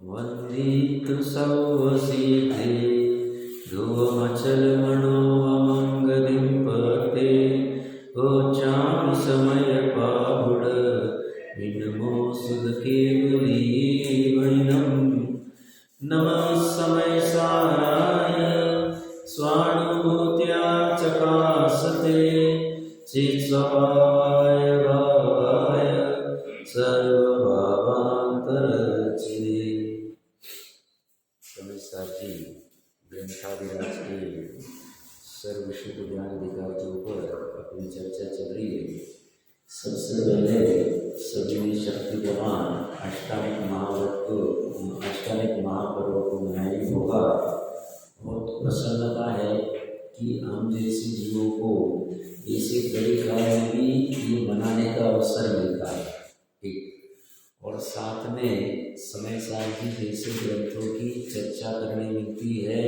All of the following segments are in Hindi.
वन्दितु सौवसीते ध्रुवमचलमणोऽमङ्गलिं पते गोचामि समयपाहुड विनमो सुदकेवलीवैनं नमः समयसाराय स्वानुभूत्या चकासते चित्स्वभावाय भावाय सर्वभावान्तरचिने। समयसार जी ग्रंथादिराज के सर्वशुद्ध ज्ञान अधिकार के ऊपर अपनी चर्चा चल रही है। सबसे पहले सभी शक्तिप्रमाण अष्टामिक महापर्व को मनाया होगा। बहुत प्रसन्नता है कि हम जैसे जीवों को ऐसे बड़ी काल में भी ये मनाने का अवसर मिलता है। ठीक, और साथ में समय साल की जैसे ग्रंथों की चर्चा करने मिलती है,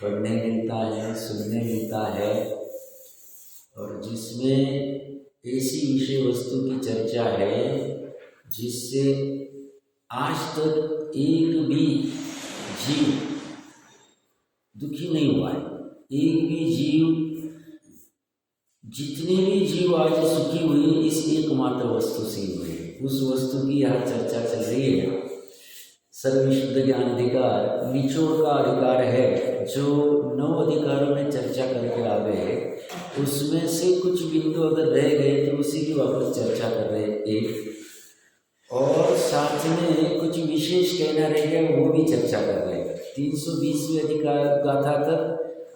पढ़ने मिलता है, सुनने मिलता है, और जिसमें ऐसी विषय वस्तु की चर्चा है जिससे आज तक एक भी जीव दुखी नहीं हुआ है। एक भी जीव, जितने भी जीव आज सुखी हुए इस एकमात्र वस्तु से हुए, उस वस्तु की यहाँ चर्चा चल रही है। सर्वशुद्ध ज्ञान अधिकार निचोड़ का अधिकार है, जो 9 अधिकारों में चर्चा करके आ गए, उसमें से कुछ बिंदु अगर रह गए तो उसी की वापस चर्चा कर रहे एक, और साथ में कुछ विशेष कहना रह गया वो भी चर्चा कर रहे हैं। 320वीं अधिकार गाथा तक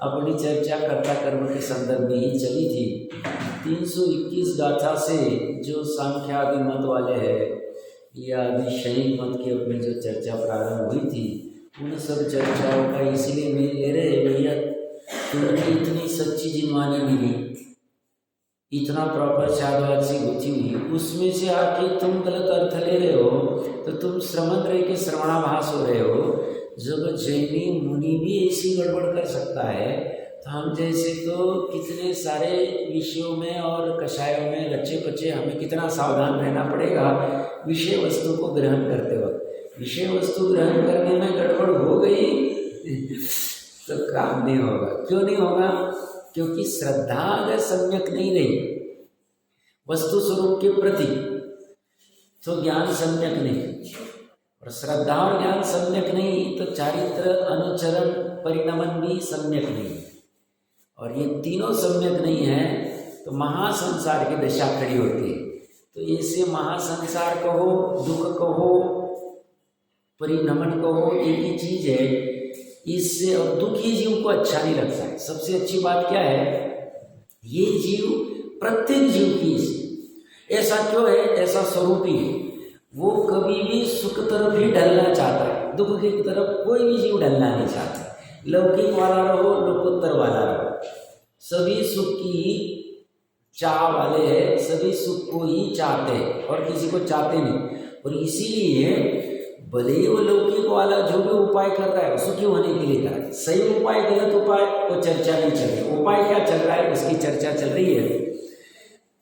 अपनी चर्चा कर्ता कर्म के संदर्भ में ही चली थी। 321 गाथा से जो सांख्य आदि मत वाले हैं या आदि शैव मत की अपनी जो चर्चा प्रारंभ हुई थी, उन सब चर्चाओं का इसलिए मैं ले रहे भैया, तुम्हें इतनी सच्ची जिनवानी मिली, इतना प्रॉपर चारवाद से गुथी हुई, उसमें से आके तुम गलत अर्थ ले रहे हो तो तुम श्रमण रह के श्रवणाभास हो रहे हो। जब जैनी मुनि भी ऐसी गड़बड़ कर सकता है तो हम जैसे तो कितने सारे विषयों में और कषायों में रचे बचे, हमें कितना सावधान रहना पड़ेगा विषय वस्तु को ग्रहण करते वक्त। विषय वस्तु ग्रहण करने में गड़बड़ हो गई तो काम नहीं होगा। क्यों नहीं होगा? क्योंकि श्रद्धा अगर सम्यक नहीं रही वस्तु स्वरूप के प्रति तो ज्ञान सम्यक नहीं, और श्रद्धा और ज्ञान सम्यक नहीं तो चारित्र अनुचरण परिणमन भी सम्यक नहीं, और ये तीनों सम्यक नहीं है तो महासंसार की दशा खड़ी होती है। तो ऐसे महासंसार कहो, दुख कहो, परिभ्रमण कहो, एक ही चीज है। इससे और दुखी जीव को अच्छा नहीं लगता है। सबसे अच्छी बात क्या है, ये जीव प्रत्येक जीव की ऐसा क्यों है, ऐसा स्वरूप ही है, वो कभी भी सुख तरफ ही ढलना चाहता है, दुख की तरफ कोई भी जीव ढलना नहीं चाहता। लौकिक वाला रहो, लोकोत्तर वाला रहो, सभी सुख की चाह वाले हैं, सभी सुख को ही चाहते हैं और किसी को चाहते नहीं। और इसीलिए भले ही वो लौकिक वाला जो भी उपाय कर रहा है सुखी होने के लिए कर रहा है, सही उपाय गलत उपाय वो चर्चा नहीं चल रही, उपाय क्या चल रहा है उसकी चर्चा चल रही है।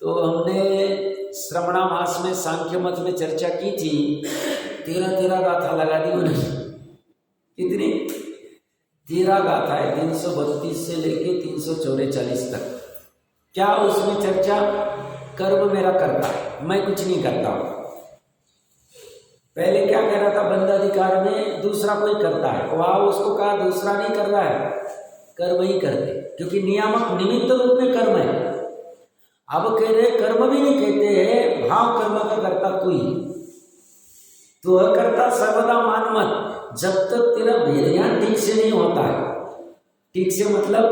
तो हमने श्रवणाभास में सांख्य मत में चर्चा की थी, 13 गाथा लगा दी उन्होंने। कितनी? 13 गाथा है, 332 से लेके 344 तक। क्या उसमें चर्चा? कर्म मेरा करता है, मैं कुछ नहीं करता हूं। पहले क्या कह रहा था, बंधाधिकार में दूसरा कोई करता है, वहां उसको कहा दूसरा नहीं कर रहा है, कर्म ही करते, क्योंकि नियामक निमित्त रूप में कर्म है। अब कह रहे कर्म भी नहीं कहते हैं, भाव कर्म का करता तू ही, तो करता सर्वदा मान मत। जब तक तेरा भेद ज्ञान ठीक से नहीं होता है, ठीक से मतलब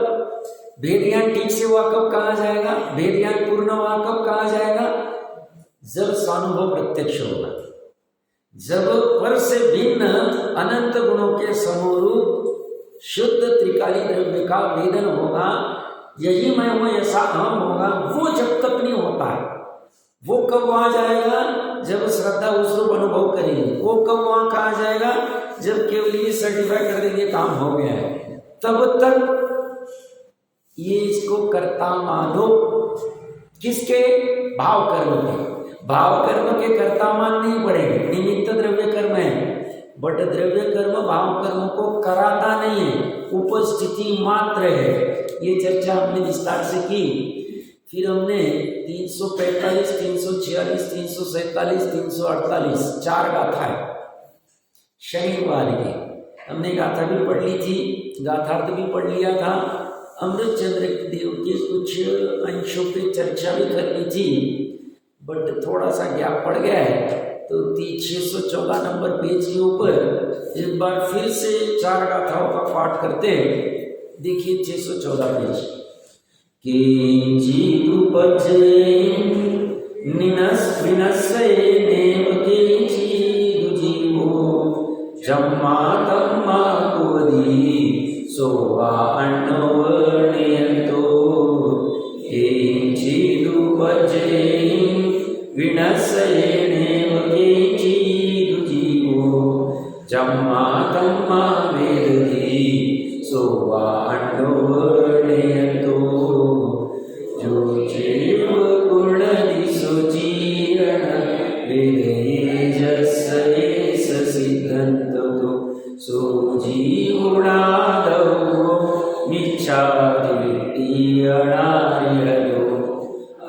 भेद ज्ञान ठीक से हुआ कब कहा जाएगा, भेद ज्ञान पूर्ण हुआ कब कहा जाएगा, जब स्वानुभव प्रत्यक्ष होगा, जब पर से भिन्न अनंत गुणों के समरूप शुद्ध त्रिकाली द्रव्य का वेदन होगा, यही मैं हूं ऐसा अहम होगा, वो जब तक नहीं होता है। वो कब वहां जाएगा, जब श्रद्धा उस रूप अनुभव करेगी। वो कब वहां कहा जाएगा, जब केवल ये सर्टिफाई कर देंगे काम हो गया है, तब तक ये इसको कर्ता मानो। किसके? भाव कर्म के। भाव कर्म के कर्ता मान नहीं पड़ेंगे, निमित्त द्रव्य कर्म है। बट द्रव्य कर्म भाव कर्म को कराता नहीं है, उपस्थिति मात्र है। ये चर्चा हमने विस्तार से की। फिर हमने 345, 346, 347, 348 4 गाथा है शनिवार की, हमने गाथा भी पढ़ ली थी, गाथार्थ भी पढ़ लिया था। अमृत चंद्र देव के कुछ अंशों पे चर्चा भी कर ली थी, बट थोड़ा सा गैप पड़ गया है, तो 614 नंबर पेज के ऊपर एक बार फिर से 4 गाथाओं का पाठ करते हैं। देखिए 614 पेज। जम्मा तम्मा कुवदी सोवा अन्नवर्णयन्तो किंचिदुपजे विनश्येनेव किंचिदुजीवो जम्मा तम्मा वेदति सोवा अन्नवर्णयन्तो जो जीव गुणदिशो जीर्ण वेदयेजस्ये सिद्धन्तो सो जीवुणादौ मिच्छादिविट्टियणार्ययो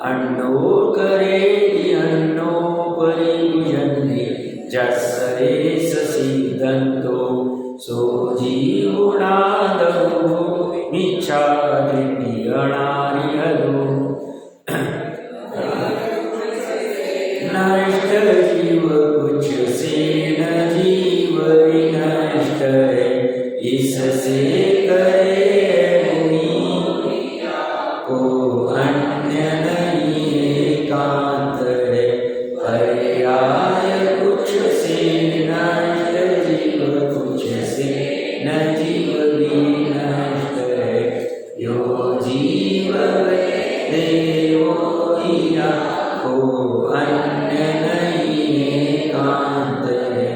अन्नो करेति अन्नो परिभुजन्ते जस्सरेस सिद्धन्तो सो जीवुणादौ मिच्छादिविट्टियणार्ययो नष्ट जीव कुछ से न जीव विनष्ट है, इससे करे मुनि को अन्य नहीं एकांत है। पर्याय कुछ से नष्ट जीव कुछ से न जीव विनष्ट है, यो जीव देवो हीरा को अन्य नहीं एकांत है।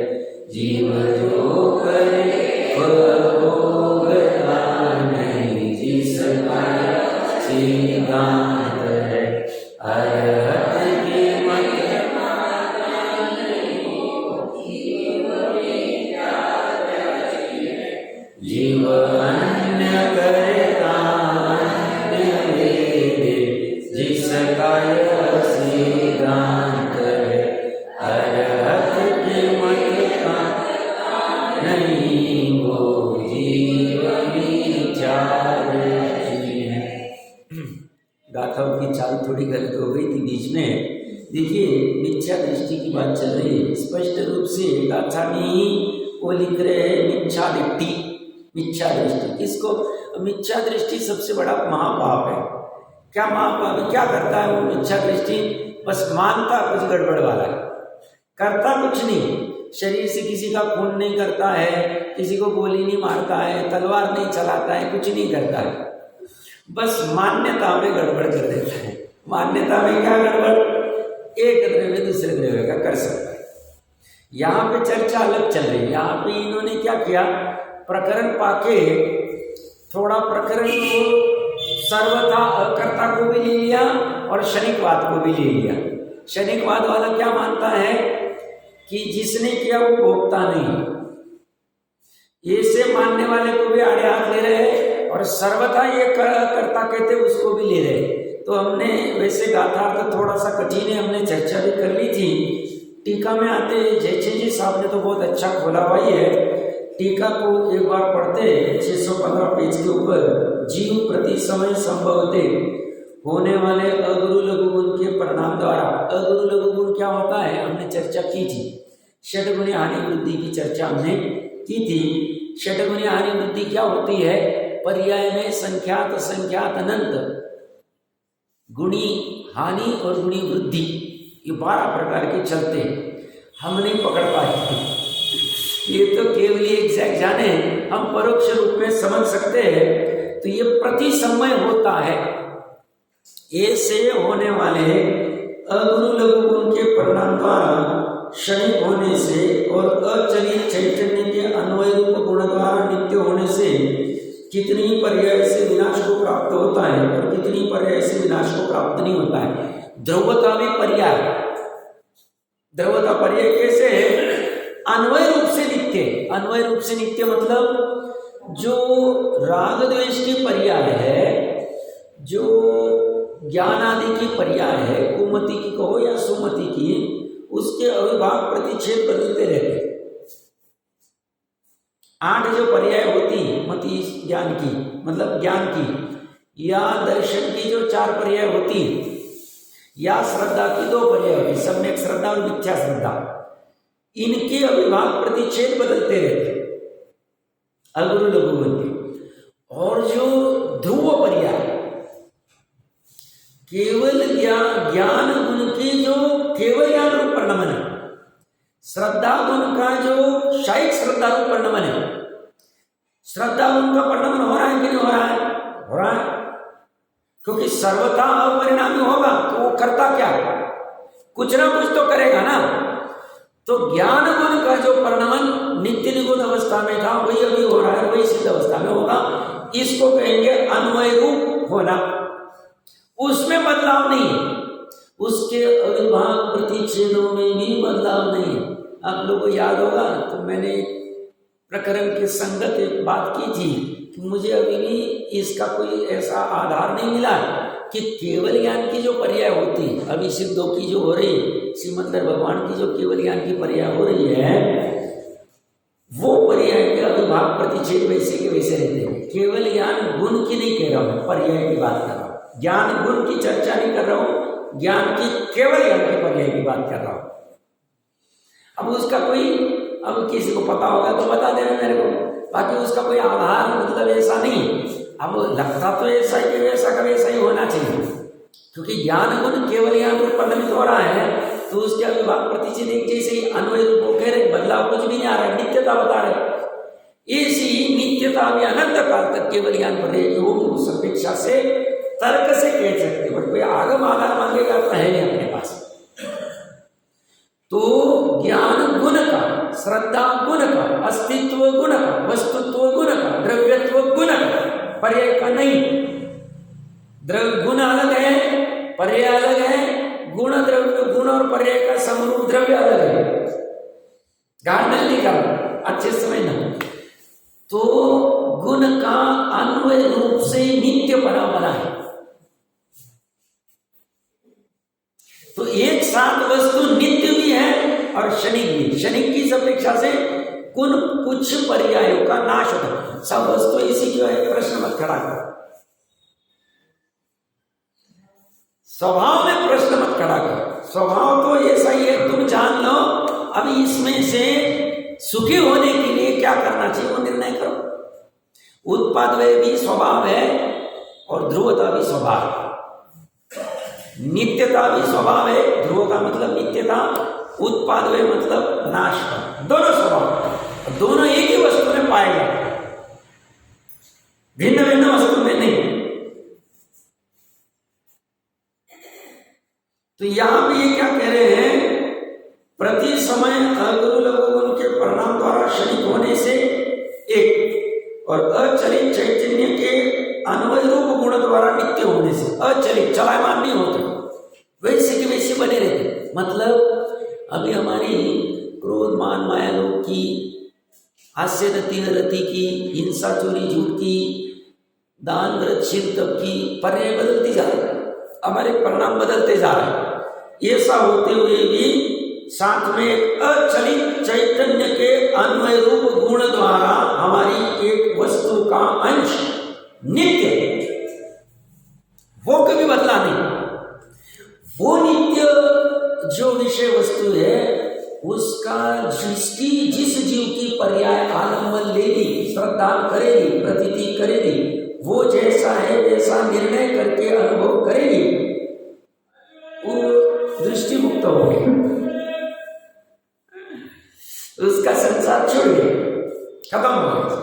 जीव जो करे भोगता नहीं, जिसका सिद्धांत है। अरहत के मत जीव अन्य करता अन्य वेदे, जिसका सिद्धांत है। अरहत के मत का नहीं, वो जीव विचार है। गाथाओं की चाल थोड़ी गलत हो गई थी बीच में। देखिए मिथ्या दृष्टि की बात चल रही है, स्पष्ट रूप से गाथा में ही वो लिख रहे हैं मिथ्या दृष्टि। मिथ्या दृष्टि किसको? मिथ्या दृष्टि सबसे बड़ा महापाप है। क्या महापाप है? क्या करता है वो मिथ्या दृष्टि? बस मानता कुछ गड़बड़ वाला है, करता कुछ नहीं। शरीर से किसी का खून नहीं करता है, किसी को गोली नहीं मारता है, तलवार नहीं चलाता है, कुछ नहीं करता है, बस मान्यता में गड़बड़ कर देता है। मान्यता में क्या गड़बड़? एक द्रव्य दूसरे द्रव्य का कर सकता है। यहाँ पे चर्चा अलग चल रही है। यहाँ पे इन्होंने क्या किया, प्रकरण पाके थोड़ा प्रकरण को सर्वथा अकर्ता को भी ले लिया और क्षणिकवाद को भी ले लिया। क्षणिकवाद वाला क्या मानता है कि जिसने किया वो भोगता नहीं, ऐसे मानने वाले को भी आड़े हाथ ले रहे और सर्वथा ये कर्ता कहते उसको भी ले रहे। तो हमने वैसे गाथार्थ थोड़ा सा कठिन है, हमने चर्चा भी कर ली थी। टीका में आते जैसे जी साहब ने तो बहुत अच्छा खोला हुआ है। टीका को एक बार पढ़ते 615 पेज के ऊपर। जीव प्रति समय संभवते होने वाले अगुरु लघु गुण के परिणाम द्वारा। अगुरु लघु गुण क्या होता है हमने चर्चा की थी। षटगुणी हानि वृद्धि की चर्चा हमने की थी। षटगुणी हानि वृद्धि क्या होती है? पर्याय में संख्यात असंख्यात अनंत गुणी हानि और गुणी वृद्धि, ये 12 प्रकार के चलते हैं। हम नहीं पकड़ पाए, ये तो केवल एग्जैक्ट जाने, हम परोक्ष रूप में समझ सकते हैं। तो ये प्रति समय होता है। ऐसे होने वाले अगुरु लघु गुण के परिणाम द्वारा क्षणिक होने से और अचलित चैतन्य के अन्वय रूप गुण द्वारा नित्य होने से कितनी पर्याय से विनाश को प्राप्त होता है और कितनी पर्याय से विनाश को प्राप्त नहीं होता है। ध्रुवता भी पर्याय। ध्रुवता पर्याय कैसे है? अन्वय रूप से नित्य। अन्वय रूप से नित्य मतलब जो राग द्वेष की पर्याय है, जो ज्ञान आदि की पर्याय है, कुमति की कहो या सुमति की, उसके अविभाग प्रतिच्छेद बदलते रहते। 8 जो पर्याय होती मति ज्ञान की, मतलब ज्ञान की, या दर्शन की जो 4 पर्याय होती, या श्रद्धा की 2 पर्याय होती, सम्यक श्रद्धा और मिथ्या श्रद्धा, इनके अविभाग प्रतिच्छेद बदलते रहते अगुरु लघु बनते। और जो ध्रुव पर्याय केवल ज्ञान गुण की जो केवल ज्ञान रूप परिणमन है, श्रद्धा गुण का जो शायद श्रद्धा रूप परिणमन है, श्रद्धा गुण का परिणमन हो रहा है कि नहीं हो रहा है? हो रहा है, क्योंकि सर्वथा अपरिणामी होगा तो वो करता क्या? कुछ ना कुछ तो करेगा ना। तो ज्ञान गुण का जो परिणमन नित्य निगुण अवस्था में था वही अभी हो रहा है, वही सिद्ध अवस्था में होगा। इसको कहेंगे अन्वय रूप होना। उसमें बदलाव नहीं है, उसके अविभाग प्रतिच्छेदों में भी बदलाव नहीं है। आप लोगों को याद होगा तो मैंने प्रकरण के संगत एक बात की थी कि मुझे अभी भी इसका कोई ऐसा आधार नहीं मिला कि केवल ज्ञान की जो पर्याय होती, अभी सिद्धों की जो हो रही, श्रीमंतर भगवान की जो केवल ज्ञान की पर्याय हो रही है, वो पर्याय के अविभाग प्रतिच्छेद वैसे के वैसे रहते हैं। केवल ज्ञान गुण की नहीं कह रहा हूँ, पर्याय की बात कर रहा हूँ। ज्ञान गुण की चर्चा नहीं कर रहा हूँ, ज्ञान की केवल ज्ञान की पर्याय की बात कर रहा हूँ। अब उसका कोई, अब किसी को पता होगा तो बता देना मेरे को, बाकी उसका कोई आधार मतलब ऐसा नहीं। अब लगता तो ऐसा ही कि वैसा का वैसा ही होना चाहिए, क्योंकि ज्ञान गुण केवल ज्ञान रूप परिणमित हो रहा है तो उसके अविभाग प्रतिच्छेद एक जैसे ही अन्वय रूप हो कह रहे, बदलाव कुछ भी नहीं आ रहा है, नित्यता बता रहे। ऐसी नित्यता में अनंत काल तक केवल ज्ञान पर्याय की होगी, उस अपेक्षा से तर्क से कह सकते, बट कोई आगम आधार मांगेगा तो है नहीं अपने पास। तो ज्ञान गुण का, श्रद्धा गुण का, अस्तित्व गुण का, वस्तुत्व गुण का, द्रव्यत्व गुण का, पर्याय का नहीं। द्रव्य गुण अलग है, पर्याय अलग है, गुण द्रव्य गुण और पर्याय का समरूप द्रव्य अलग है। गार्डन निकाल अच्छे समझना। तो गुण का अन्वय रूप से नित्य बना है। तो एक साथ वस्तु नित्य भी है और क्षणिक भी। क्षणिक की अपेक्षा से कुछ पर्यायों का नाश होता है। सब वस्तु इसी की है, प्रश्न मत खड़ा करो, स्वभाव में प्रश्न मत खड़ा करो। स्वभाव तो ऐसा ही है, तुम जान लो। अभी इसमें से सुखी होने के लिए क्या करना चाहिए वो निर्णय करो। उत्पादवय भी स्वभाव है और ध्रुवता भी स्वभाव है, नित्यता भी स्वभाव है। ध्रुव का मतलब नित्यता, उत्पादवय मतलब नाश का, दोनों स्वभाव, दोनों एक ही वस्तु में पाए जाते हैं, भिन्न भिन्न वस्तु में नहीं। तो यहां भी ये क्या कह रहे हैं, प्रति समय अगुरु लघु गुण के परिणाम द्वारा क्षणिक होने से एक, और अचलित चैतन्य के अन्वय रूप गुण द्वारा नित्य होने से, अचलित चलायमान नहीं होते, वैसे के वैसे बने रहते। मतलब अभी हमारी क्रोध मान माया लोग की, हास्य रति रति की, हिंसा चोरी झूठ की, दान व्रत शील तप की पर्याय बदलती जा रही है, हमारे परिणाम बदलते जा रहे हैं। ऐसा होते हुए भी साथ में एक अचलित चैतन्य के अन्वय रूप गुण द्वारा हमारी एक वस्तु का अंश नित्य, वो कभी बदला नहीं। वो नित्य जो विषय वस्तु है उसका जिस जीव की पर्याय आलम्बन लेगी, श्रद्धा करेगी, प्रतीति करेगी, वो जैसा है वैसा निर्णय करके अनुभव करेगी, वो दृष्टि मुक्त हो गई, उसका संसार छोड़ गया, खत्म हो गया।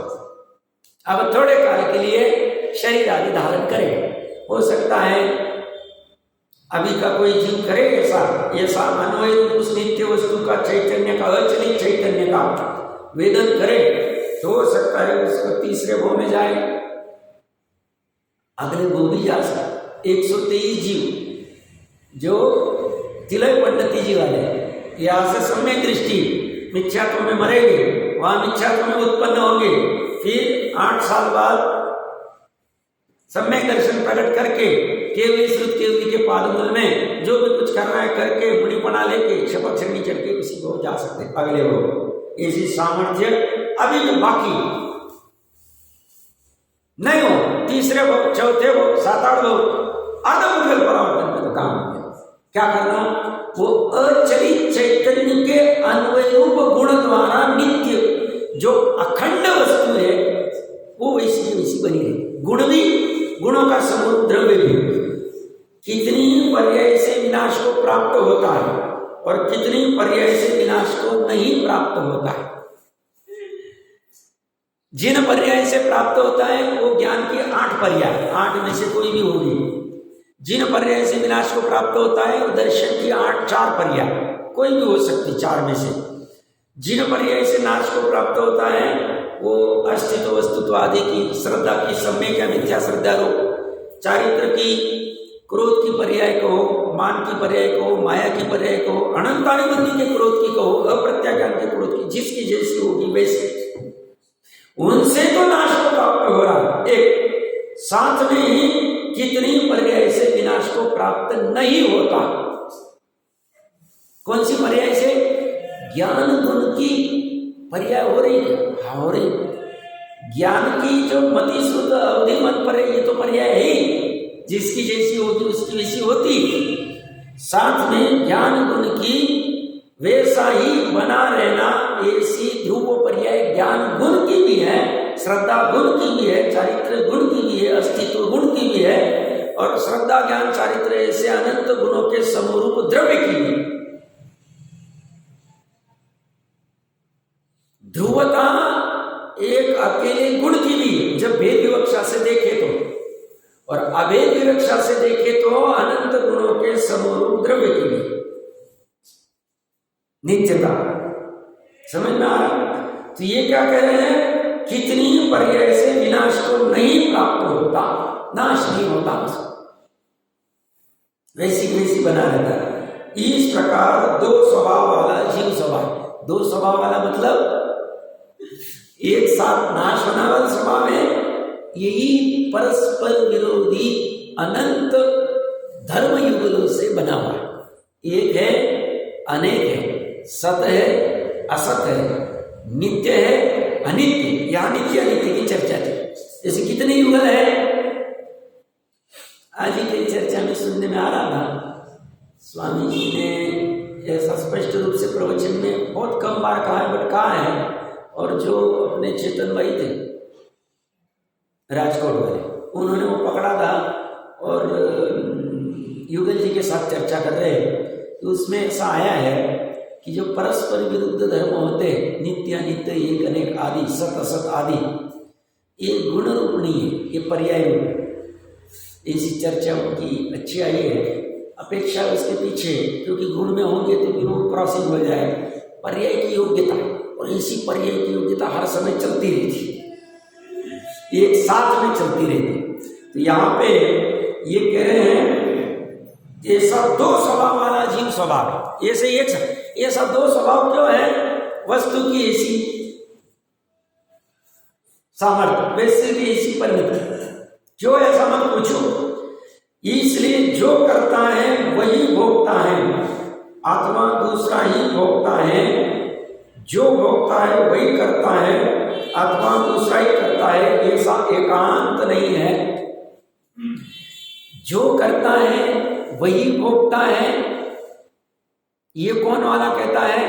अब थोड़े काल के लिए शरीर आदि धारण करे। हो सकता है अभी का कोई जीव करे ऐसा अन्वय उस नित्य वस्तु का, चैतन्य का, अचलित चैतन्य का वेदन करे, तो हो सकता है उसको तीसरे भव में जाए, अगले भव भी जा सकता। 123 जीव जो तिलय पंडित जी वाले, यहाँ से सम्यक दृष्टि मिथ्यात्व में मरेंगे, वहां मिथ्यात्व में उत्पन्न होंगे, फिर 8 साल बाद सम्यक दर्शन प्रकट करके केवल श्रुत केवली के पादमूल में जो भी कुछ करना है करके मुनिपना लेके शपथ छड़ी चढ़ के उसी को जा सकते अगले वो। ऐसी सामर्थ्य अभी भी बाकी नहीं हो, तीसरे वो, चौथे वो, 7-8 वो आदम उठल परावर्तन में तो काम हो गया। क्या करना, वो अचलित चैतन्य के अन्वय रूप गुण द्वारा नित्य जो अखंड वस्तु है वो वैसी की वैसी बनी रही। गुण भी, गुणों का समूह, द्रव्य भी कितनी पर्याय से विनाश को प्राप्त होता है और कितनी पर्याय से विनाश को नहीं प्राप्त होता है। जिन पर्याय से प्राप्त होता है वो ज्ञान की 8 पर्याय, 8 में से कोई भी होगी। जिन पर्याय से विनाश को प्राप्त होता है वो दर्शन की 4 पर्याय, कोई भी हो सकती 4 में से। जिन पर्याय से नाश को प्राप्त होता है वो अस्तित्व वस्तुत्व आदि की, श्रद्धा की, सम्यक या मिथ्या श्रद्धा रूप, चारित्र की, क्रोध की पर्याय कहो, मान की पर्याय कहो, माया की पर्याय कहो, अनंतानुबंधी के क्रोध की कहो, अप्रत्याज्ञान के क्रोध की, जिसकी जैसी होगी वैसे, उनसे तो नाश को प्राप्त हो रहा। एक साथ में ही कितनी पर्याय से विनाश को प्राप्त नहीं होता। कौन सी पर्याय से? ज्ञान गुण की पर्याय हो रही है, हाँ हो रही। ज्ञान की जो मति शुद्ध अवधि मन पर है, ये तो पर्याय है ही, जिसकी जैसी होगी उसकी वैसी होती। साथ में ज्ञान गुण की वैसा ही बना रहना, ऐसी ध्रुव पर्याय ज्ञान गुण की भी है, श्रद्धा गुण की भी है, चारित्र गुण की भी है, अस्तित्व गुण की भी है, और श्रद्धा ज्ञान चारित्र ऐसे अनंत गुणों के समरूप द्रव्य की भी। ध्रुवता एक अकेले गुण की भी, जब भेद विवक्षा से देखे तो, और अभेद विवक्षा से देखे तो अनंत गुणों के समरूप द्रव्य की भी नित्यता। समझ में आ रहा? तो ये क्या कह रहे हैं, कितनी पर्याय से विनाश को नहीं प्राप्त होता, नाश नहीं होता, वैसी वैसी बना रहता है। इस प्रकार 2 स्वभाव वाला जीव स्वभाव, 2 स्वभाव वाला मतलब एक साथ नाश होने वाला स्वभाव है, यही परस्पर विरोधी अनंत धर्म युगलों से बना हुआ। एक है, अनेक है, सत है, असत है, नित्य है, अनित्य। यहां नित्य अनित्य की चर्चा थी। जैसे कितने युगल है, आज ही की चर्चा में सुनने में आ रहा था, स्वामी जी ने ऐसा स्पष्ट रूप से प्रवचन में बहुत कम बार कहा है, बट कहा है। और जो अपने चेतन भाई थे राजकोट वाले, उन्होंने वो पकड़ा था और युगल जी के साथ चर्चा कर रहे हैं, तो उसमें ऐसा आया है कि जो परस्पर विरुद्ध धर्म होते हैं, नित्य अनित्य, एक अनेक आदि, सत असत आदि, ये गुण रूप नहीं है, ये पर्याय रूप। ऐसी चर्चा उनकी अच्छी आई है, अपेक्षा उसके पीछे, क्योंकि गुण में होंगे तो फिर वो क्रॉसिंग हो जाए। पर्याय की योग्यता, और इसी पर्याय की योग्यता हर समय चलती रहती, एक साथ में चलती रहती। तो यहाँ पे ये कह रहे हैं, ऐसा 2 स्वभाव वाला जीव स्वभाव, ऐसे एक ऐसा 2 स्वभाव क्यों है? वस्तु की ऐसी सामर्थ्य, वैसे भी ऐसी परिणति, क्यों ऐसा मत पूछो। इसलिए जो करता है वही भोगता है, आत्मा दूसरा ही भोगता है। जो भोगता है वही करता है, आत्मा दूसरा ही करता है, ऐसा एकांत नहीं है। जो करता है वही भोगता है, ये कौन वाला कहता है?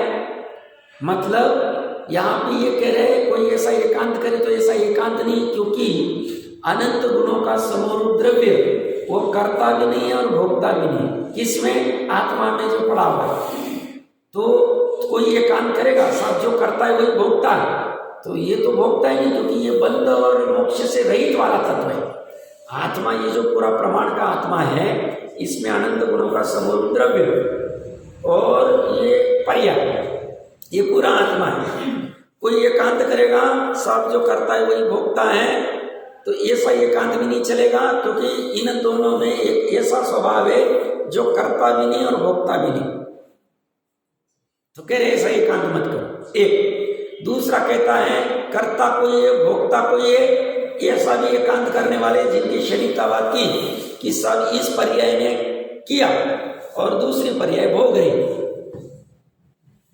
मतलब यहां पे ये कह रहे हैं कोई ऐसा एकांत करे तो ऐसा एकांत नहीं, क्योंकि अनंत गुणों का समरूप द्रव्य वो करता भी नहीं है और भोगता भी नहीं। किसमें? आत्मा में जो पड़ा हुआ है। तो कोई एकांत करेगा, सब जो करता है वही भोगता है, तो ये तो भोगता ही नहीं, क्योंकि ये बंध और मोक्ष से रहित वाला तत्व है। आत्मा, ये जो पूरा प्रमाण का आत्मा है, इसमें अनंत गुणों का समूह द्रव्य और ये पर्याय, ये पूरा आत्मा है। कोई एकांत करेगा, सब जो करता है वही भोगता है, तो ऐसा एकांत भी नहीं चलेगा, क्योंकि इन दोनों में एक ऐसा स्वभाव है जो करता भी नहीं और भोगता भी नहीं। तो कह रहे ऐसा एकांत मत करो। एक दूसरा कहता है कर्ता कोई है, भोक्ता कोई है, ऐसा भी एकांत करने वाले जिनकी शरीरतावाद की कि सब इस पर्याय ने किया और दूसरी पर्याय भोग रही,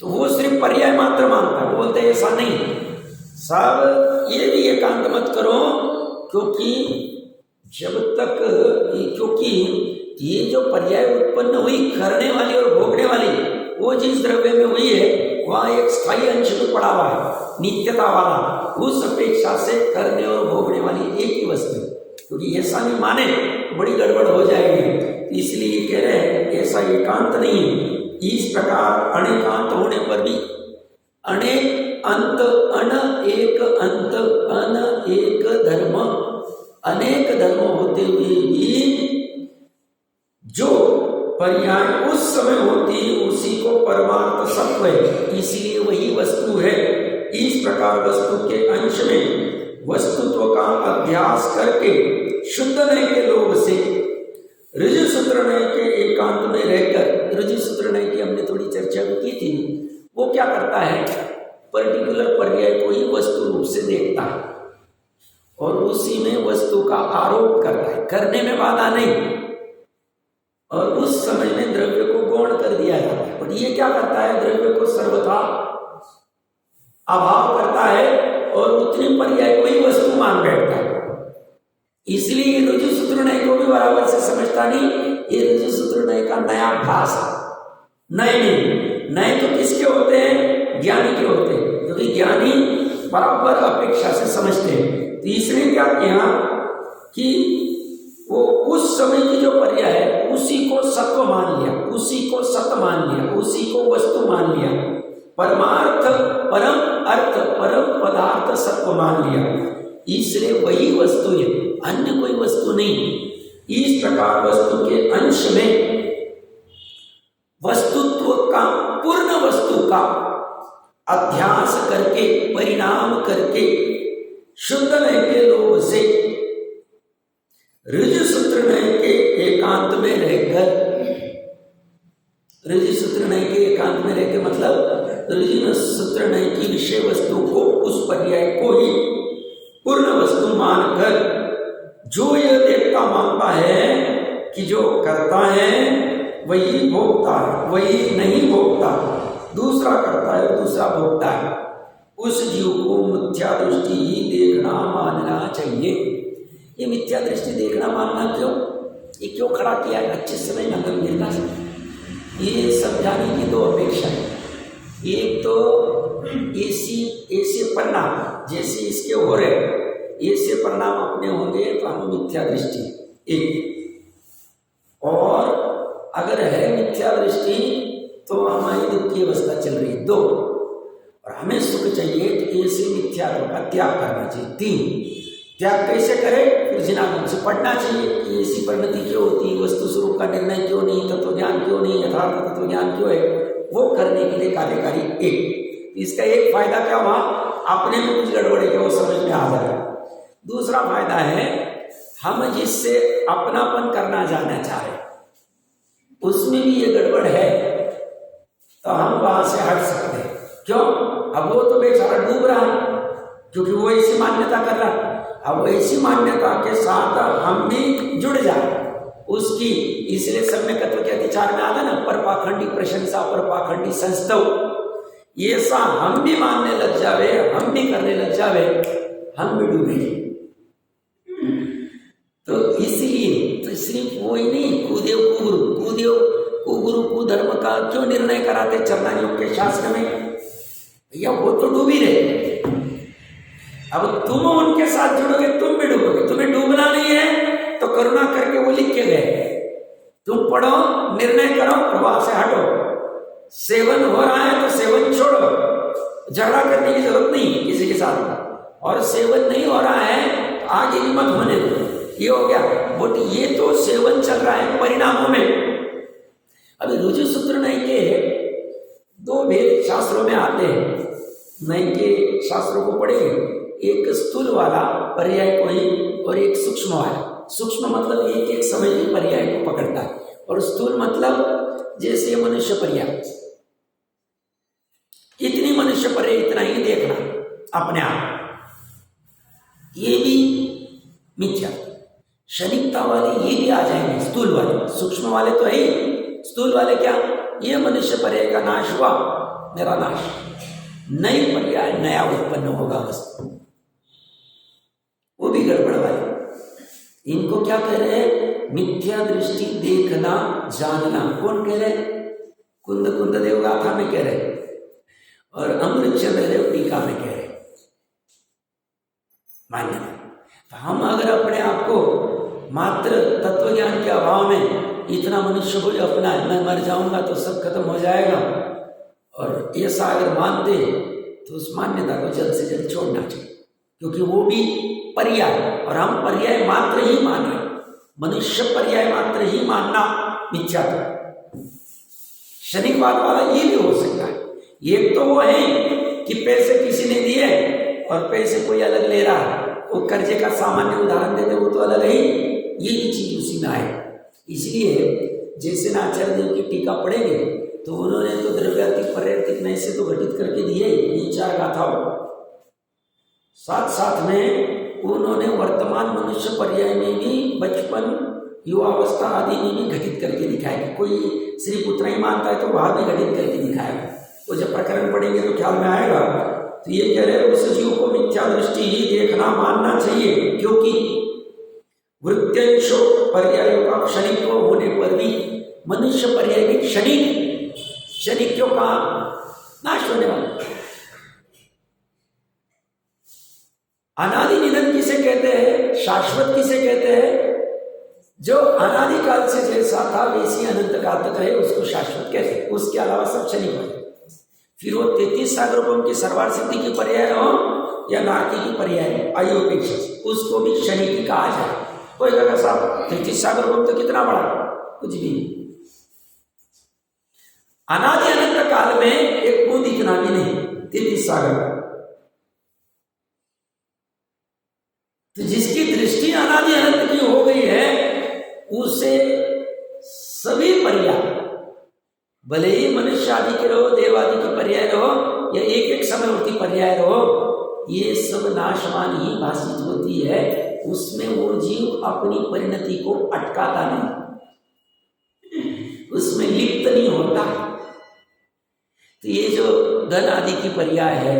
तो वो सिर्फ पर्याय मात्र मानता है। वो बोलते ऐसा नहीं, सब ये भी एकांत मत करो, क्योंकि जब तक, क्योंकि ये जो पर्याय उत्पन्न हुई करने वाली और भोगने वाली, वो जिस द्रव्य में हुई है वहाँ एक स्थायी अंश में पड़ा हुआ है नित्यता वाला, उस अपेक्षा से करने और भोगने वाली एक ही वस्तु है। क्योंकि ऐसा नहीं माने तो बड़ी गड़बड़ हो जाएगी, इसलिए कह रहे हैं ऐसा एकांत नहीं है। इस प्रकार अनेकांत होने पर भी अनेक अंत अन एक अंत अन एक धर्म, अनेक धर्म होते हुए भी जो पर्याय उस समय होती उसी को परमार्थ सत्व है, इसलिए वही वस्तु है। इस प्रकार वस्तु के अंश में वस्तुत्व का अध्यास करके शुद्ध नय के लोभ से ऋजु सूत्र नय के एकांत में रहकर, ऋजु सूत्र नय की हमने थोड़ी चर्चा भी की थी, वो क्या करता है, पर्टिकुलर पर्याय को ही वस्तु रूप से देखता है और उसी में वस्तु का आरोप करता है, करने में बाधा नहीं, और उस समय में द्रव्य को गौण कर दिया जाता है। और ये क्या करता है, द्रव्य को सर्वथा अभाव करता है और उतनी पर्याय को ही वस्तु मान बैठता है। इसलिए ऋजु सूत्र नय को भी बराबर से समझता नहीं, ये ऋजु सूत्र नय का नया भास है। नए नहीं, नए तो किसके होते हैं, ज्ञानी के होते हैं, क्योंकि ज्ञानी बराबर अपेक्षा से समझते हैं। तो इसने क्या किया कि वो उस समय की जो पर्याय है उसी को सत्व मान लिया, उसी को सत्य मान लिया, उसी को वस्तु मान लिया, परमार्थ परम अर्थ परम पदार्थ सत्व मान लिया, इसलिए वही वस्तु है, अन्य कोई वस्तु नहीं। इस प्रकार वस्तु के अंश में वस्तुत्व का, पूर्ण वस्तु का अध्यास करके, परिणाम करके शुद्ध नय के लोभ से ऋजु सूत्र नय के एकांत में रहकर, ऋजु सूत्र नय के एकांत में रहकर मतलब ऋजु सूत्र नय की विषय वस्तु को, उस पर्याय को ही पूर्ण वस्तु मानकर जो यह देखता मानता है कि जो करता है वही भोगता है, वही नहीं भोगता, दूसरा करता है दूसरा भोगता है, उस जीव को मिथ्या दृष्टि ही देखना मानना चाहिए। ये मिथ्या दृष्टि देखना मानना क्यों, ये क्यों खड़ा किया है, अच्छे समय नगम गिरना से, ये समझाने की दो अपेक्षा है। एक तो ऐसे परिणाम जैसे इसके हो रहे, ऐसे परिणाम अपने होंगे तो हम मिथ्या दृष्टि एक, और अगर है मिथ्या दृष्टि तो हमारी दुख की अवस्था चल रही दो, और हमें सुख चाहिए तो ऐसे मिथ्यात्व का त्याग करना चाहिए तीन। त्याग कैसे करें, फिर जिनागम से पढ़ना चाहिए कि ऐसी परिणति क्यों होती, वस्तु स्वरूप का निर्णय क्यों नहीं, तत्व ज्ञान क्यों नहीं, यथार्थ तत्व ज्ञान क्यों है, वो करने के लिए कार्यकारी एक। इसका एक फायदा क्या हुआ, अपने में कुछ गड़बड़ी है वो समझ में आ जाएगा। दूसरा फायदा है, हम जिससे अपनापन करना जानना चाहे उसमें भी ये गड़बड़ है तो हम वहां से हट सकते हैं। क्यों, अब वो तो बेचारा डूब रहा है क्योंकि वो ऐसी मान्यता कर रहा है, अब ऐसी मान्यता के साथ हम भी जुड़ जाए उसकी, इसलिए सम्यकत्व के अधिचार में आता ना, पर पाखंडी प्रशंसा पर पाखंडी संस्तव, ये सा हम भी मानने लग जावे, हम भी करने लग जावे, हम भी डूबेंगे। तो इसलिए तो सिर्फ वो ही नहीं, कुदेव कुगुरु कुधर्म का क्यों निर्णय कराते चरणानियों के शास्त्र में, भैया वो तो डूब ही रहे, अब तुम उनके साथ जुड़ोगे तुम भी डूबोगे। तुम्हें डूबना नहीं है तो करुणा करके वो लिख के गए, तुम पढ़ो, निर्णय करो और वहां से हटो। सेवन हो रहा है तो सेवन छोड़ो, झगड़ा करने की जरूरत नहीं किसी के साथ, और सेवन नहीं हो रहा है तो आगे भी मत होने दो, ये हो गया। बट ये तो सेवन चल रहा है परिणामों में। अभी ऋजु सूत्र नय के दो भेद शास्त्रों में आते हैं, नय के शास्त्रों को पढ़ेंगे, एक स्थूल वाला पर्याय को ही और एक सूक्ष्म वाला। सूक्ष्म मतलब एक एक समय के पर्याय को पकड़ता है, और स्थूल मतलब जैसे मनुष्य पर्याय, इतनी मनुष्य पर है, इतना ही देखना अपने आप, ये भी मिथ्या। क्षणिकता वाले ये भी आ जाएंगे, स्थूल वाले, सूक्ष्म वाले तो है ही, स्थूल वाले क्या, ये मनुष्य पर्याय का नाश हुआ, मेरा नाश, नई पर्याय नया उत्पन्न होगा वस्तु, वो भी गड़बड़ वाले। इनको क्या कह रहे हैं, मिथ्या दृष्टि देखना जानना। कौन कह रहे, कुंद कुंद देव गाथा में कह रहे, और अमृत चंद्र देव टीका में कह रहे मान्य। तो हम अगर अपने आप को मात्र तत्व ज्ञान के अभाव में इतना मनुष्य को अपना है, मैं मर जाऊंगा तो सब खत्म हो जाएगा, और ऐसा अगर मानते तो उस मान्यता को जल्द से जल्द छोड़ना चाहिए, क्योंकि वो भी पर्याय, और हम पर्याय मात्र ही मान रहे, मनुष्य पर्याय मात्र ही मानना मिथ्या। क्षणिकवाद वाला ये भी हो सकता है। एक तो वो है कि पैसे किसी ने दिए और पैसे कोई अलग ले रहा है, वो कर्जे का सामान्य उदाहरण देते, वो तो अलग है, ये भी चीज उसी में आए। इसलिए जैसे ना आचार्य देव की टीका पढ़ेंगे तो उन्होंने तो द्रव्यार्थिक पर्यार्थिक नए से तो घटित करके दिए ये 4 गाथाओं, साथ साथ में उन्होंने वर्तमान मनुष्य पर्याय में भी बचपन युवावस्था आदि में भी घटित करके दिखाया। कोई श्री पुत्र ही मानता है तो वहां भी घटित करके दिखाएगा, वो जब प्रकरण पढ़ेंगे तो ख्याल में आएगा। तो ये कह रहे उस जीव को मिथ्या दृष्टि ही देखना मानना चाहिए, क्योंकि वृत्त्यंशो पर्यायों का क्षणिक होने पर भी मनुष्य पर्याय भी क्षणिकों का नाश होने वाला। अनादि निधन किसे कहते हैं, शाश्वत किसे कहते हैं, जो अनादिकाल से जैसा था वैसी अनंत काल तक रहे उसको शाश्वत कहते हैं, उसके अलावा सब क्षणिक हो। फिर वो 33 सागर रूपों की सर्वार्थ सिद्धि की पर्याय हो या नारकी की पर्याय आयु अपेक्षा, उसको भी क्षणिक कहा जाए। कोई कहेगा साहब 33 सागर रूप तो कितना बड़ा, कुछ भी नहीं, अनादि अनंत काल में एक बूंद इतना भी नहीं 33 सागर। तो जिसकी दृष्टि अनादि अनंत की हो गई है उसे सभी पर्याय, भले ही मनुष्य आदि के रहो, देव आदि की पर्याय रहो या एक एक समयवर्ती पर्याय रहो, ये सब नाशवान ही भाषित होती है। उसमें वो जीव अपनी परिणति को अटकाता नहीं, उसमें लिप्त नहीं होता। तो ये जो धन आदि की पर्याय है,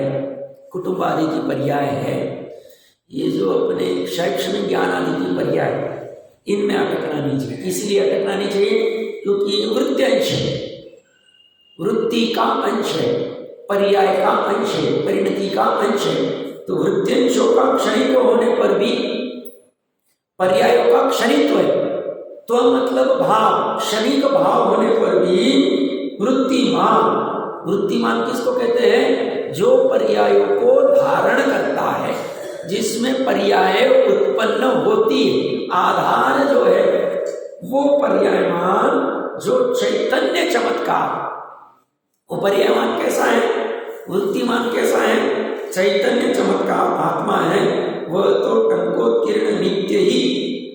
कुटुंब आदि की पर्याय है, ये जो अपने शैक्षणिक ज्ञान आदि की पर्याय, इनमें अटकना नहीं चाहिए। इसलिए अटकना नहीं चाहिए क्योंकि ये वृत्त्यंश है, वृत्ति का अंश है, पर्याय का अंश है, परिणति का अंश है। तो वृत्त्यंशों का क्षणिक होने पर भी पर्यायों का क्षणित्व है, तो मतलब भाव, क्षणिक भाव होने पर भी वृत्तिमान किसको कहते हैं, जो पर्यायों को धारण करता है, जिसमें पर्याय उत्पन्न होती है। आधार जो है वो पर्यायमान, जो चैतन्य चमत्कार, वो पर्यायमान कैसा है, वृत्तिमान कैसा है, चैतन्य चमत्कार आत्मा है, वह तो टंकोत्कीर्ण नित्य ही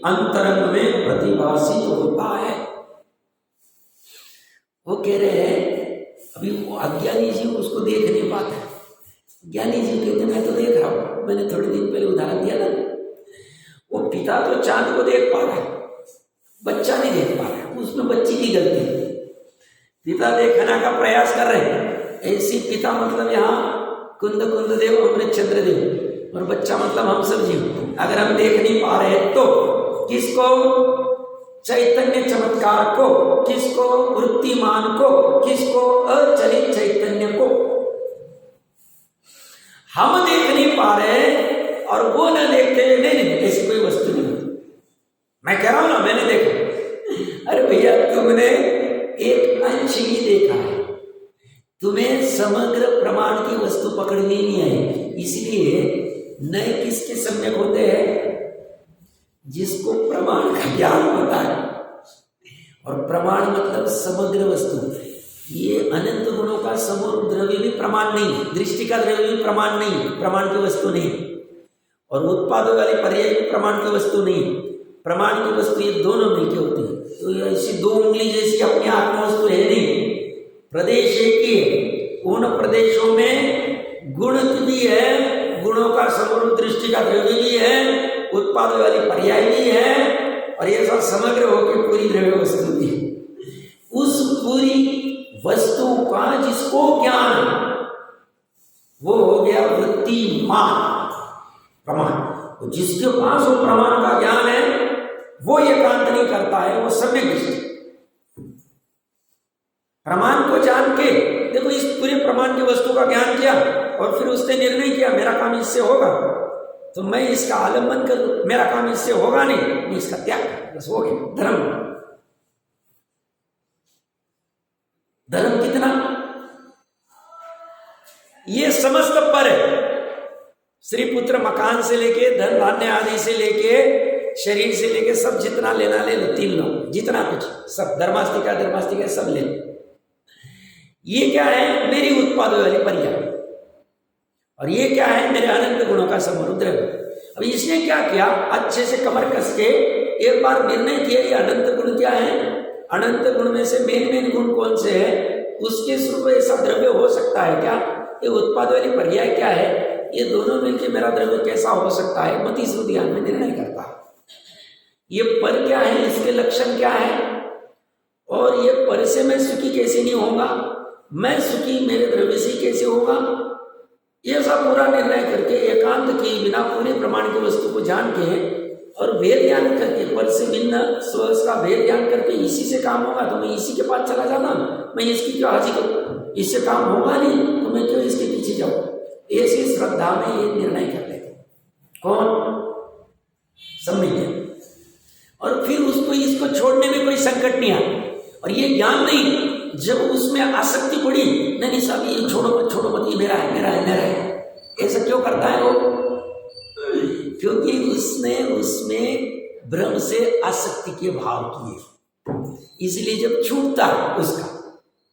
अंतरंग में प्रतिभासित होता है। वो कह रहे हैं अभी वो अज्ञानी जीव उसको देख नहीं पाता। ज्ञानी जीव कहते मैं तो देख रहा हूं, मैंने थोड़े दिन पहले उदाहरण दिया था, वो पिता तो चांद को देख पा रहा है, बच्चा नहीं देख पा रहा है, उसमें बच्ची की गलती है। पिता देखने का प्रयास कर रहे हैं, ऐसी पिता मतलब यहाँ कुंद देव अमृत चंद्र देव, और बच्चा मतलब हम सब जीव। अगर हम देख नहीं पा रहे तो किसको, चैतन्य चमत्कार को, किसको, वृत्तिमान को, किसको, अचलित चैतन्य को हम देख नहीं पा रहे और वो न देखते हुए नहीं, ऐसी कोई वस्तु नहीं होती। मैं कह रहा हूं ना मैंने देखा, अरे भैया तुमने एक अंश ही देखा है, तुम्हें समग्र प्रमाण की वस्तु पकड़नी नहीं आई। इसलिए नए किसके सम्यक होते हैं, जिसको प्रमाण का ज्ञान होता है, और प्रमाण मतलब समग्र वस्तु। ये अनंत गुणों का समूह द्रव्य भी प्रमाण नहीं है, दृष्टि का द्रव्य भी प्रमाण नहीं है, प्रमाण की वस्तु नहीं, और उत्पादों वाली पर्याय भी प्रमाण की वस्तु नहीं। प्रमाण की वस्तु ये दोनों मिलकर होती है। तो ऐसी 2 उंगली जैसी अपने आत्मा वस्तु है नहीं, प्रदेश एक ही है, उन प्रदेशों में गुण भी है, गुणों का समरूप दृष्टि का द्रव्य भी है, उत्पाद वाली पर्याय भी है, और ये सब समग्र होकर पूरी द्रव्य वस्तु भी है। उस पूरी वस्तु का जिसको ज्ञान, वो हो गया वृत्तिमान प्रमाण। जिसके पास वो प्रमाण का ज्ञान है वो एकांत नहीं करता है, वो सम्यक दृष्टि। प्रमाण को जान के देखो, इस पूरे प्रमाण की वस्तु का ज्ञान किया और फिर उसने निर्णय किया मेरा काम इससे होगा, तो मैं इसका आलम्बन कर लूं, मेरा काम इससे होगा नहीं, मैं इसका त्याग कर, बस हो गया धर्म। धर्म कितना, ये समस्त पर है। स्त्री पुत्र मकान से लेके धन धान्य आदि से लेके शरीर से लेके सब जितना लेना ले लो, 3 लोग जितना कुछ सब धर्मास्तिका सब ले लो। ये क्या है, मेरी उत्पाद वाली पर्याय, और ये क्या है, मेरे अनंत गुणों का समरूप द्रव्य। अब इसने क्या किया, अच्छे से कमर कस के एक बार निर्णय किया ये अनंत गुण क्या है, अनंत गुण में से मेन गुण कौन से है, उसके स्वरूप ऐसा द्रव्य हो सकता है क्या, ये उत्पाद वाली पर्याय क्या है, ये दोनों मिलकर मेरा द्रव्य कैसा हो सकता है, मति श्रुति ज्ञान में निर्णय करता है। ये पर क्या है, इसके लक्षण क्या है, और ये पर से मैं सुखी कैसे नहीं होगा, मैं सुखी मेरे द्रव्य से कैसे होगा, ये सब पूरा निर्णय करके एकांत की बिना पूरे प्रमाण की वस्तु को जान के और भेद ज्ञान करके, पर से भिन्न स्व का भेद ज्ञान करके इसी से काम होगा तो मैं इसी के पास चला जाता, मैं इसकी क्यों हाजिर करूं, इससे काम होगा नहीं तो मैं क्यों इसके पीछे जाऊं। ऐसी श्रद्धा में ये निर्णय कर लेते कौन, सम्यक। और फिर उसको इसको छोड़ने में कोई संकट नहीं आया, और ये ज्ञान नहीं, जब उसमें आसक्ति पड़ी, नहीं साहब ये छोड़ो मत, ये मेरा है, ऐसा क्यों करता है वो, क्योंकि उसने उसमें भ्रम से आसक्ति के भाव किए, इसलिए जब छूटता है उसका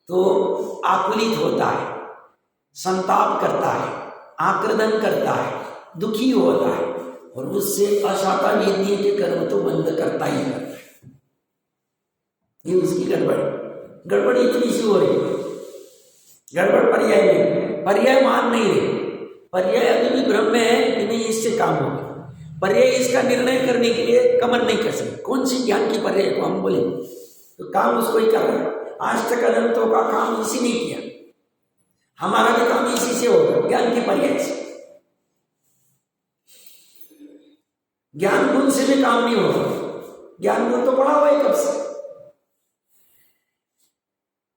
तो आकुलित होता है, संताप करता है, आक्रदन करता है, दुखी होता है, और उससे अशाता वेदनीय के कर्म तो बंद करता ही करता है। ये उसकी गड़बड़ इतनी सी हो रही, गड़बड़ पर्याय में, पर्याय मान नहीं रहे, पर्याय अभी भी भ्रम में है कि नहीं इससे काम होगा, पर्याय इसका निर्णय करने के लिए कमर नहीं कर सकते, कौन सी ज्ञान की पर्याय को हम बोले, तो काम उसको ही कर रहा है। आज तक अनंतों का काम इसी ने किया, हमारा भी काम इसी से होगा, ज्ञान की पर्याय से। ज्ञान गुण से भी काम नहीं होगा, ज्ञान गुण तो पड़ा हुआ है कब से,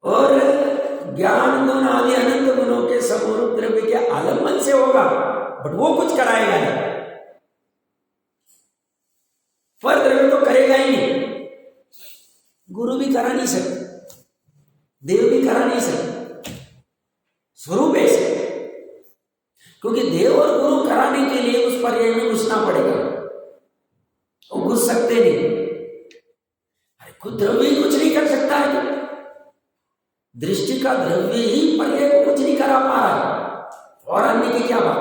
और ज्ञान गुण आदि अनंत गुणों के समरूप द्रव्य के आलम्बन से होगा, बट वो कुछ कराएगा नहीं, पर द्रव्य तो करेगा ही नहीं। गुरु भी करा नहीं सकते, देव भी करा नहीं सकते, स्वरूप ऐसे, क्योंकि देव और गुरु कराने के लिए उस पर्याय में घुसना पड़ेगा, वो घुस सकते नहीं। अरे खुद द्रव्य ही कुछ नहीं कर सकता है, दृष्टि का द्रव्य ही पर्याय को कुछ नहीं करा पा रहा है, और अन्य की क्या बात।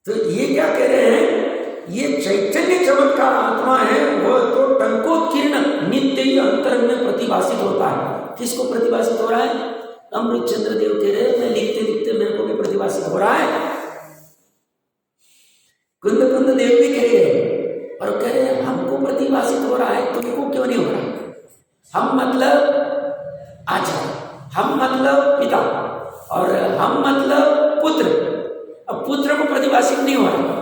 तो ये क्या कह रहे हैं, ये चैतन्य चमत्कार आत्मा है, वह तो टंकोत्कीर्ण नित्य ही अंतरंग में प्रतिभाषित होता है। किसको प्रतिभाषित हो रहा है, अमृत चंद्र देव कह रहे हैं, मैं लिखते लिखते मेरे को भी प्रतिभाषित हो रहा है। कुंद देव भी कह रहे हैं, और कह रहे हैं हमको प्रतिभाषित हो रहा है, तुमको क्यों नहीं हो रहा। हम मतलब आचार्य, हम मतलब पिता, और हम मतलब पुत्र। अब पुत्र को प्रतिभाषित नहीं हो रहा,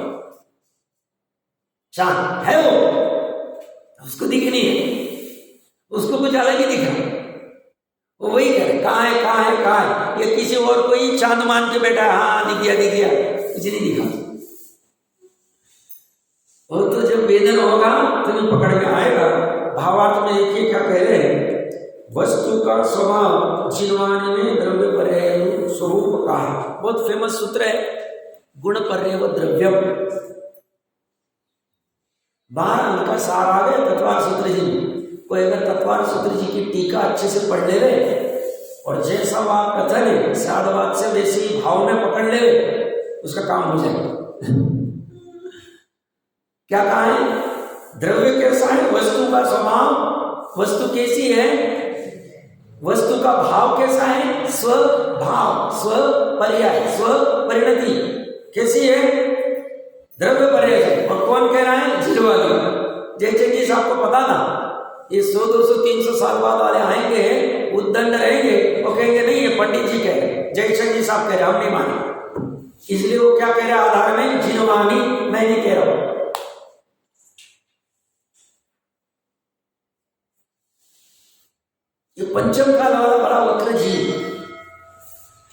चांद है वो, उसको दिख नहीं है, उसको कुछ अलग ही दिख रहा है, वो वही कह रहे कहाँ है, ये किसी और कोई चांद मान के बैठा है, हाँ दिख गया, कुछ नहीं दिखा। वो तो जब वेदन होगा तभी पकड़ में आएगा। भावार्थ में एक ही क्या कह रहे हैं, वस्तु का स्वभाव जीवानी में द्रव्य पर है स्वरूप का है। बहुत फेमस सूत्र है, गुण पर है वो द्रव्यम। बाहर उनका सार आ गए तत्वार सूत्र जी। कोई अगर तत्वार सूत्र जी की टीका अच्छे से पढ़ ले रहे और जैसा वह कथन है साधवाद से वैसे भाव में पकड़ ले, उसका काम हो जाएगा। क्या कहा है, द्रव्य कैसा है, वस्तु का स्वभाव, वस्तु कैसी है, वस्तु का भाव कैसा है? स्वभाव, स्वपर्याय, स्वपरिणति कैसी है? द्रव्य पर्याय। और कौन कह रहा है? जिरवाली। जैसे कि आपको पता ना, ये 100, 200, 300 साल बाद वाले आएंगे, उद्दंड रहेंगे और कहेंगे नहीं ये पंडित जी कह रहे, जयशंकर जी साहब कह रहे, हम नहीं माने। इसलिए वो क्या कह रहे हैं? आधार में जिनवानी, मैं नहीं कह रहा हूं। ये पंचम काल वाला बड़ा वक्र जीव,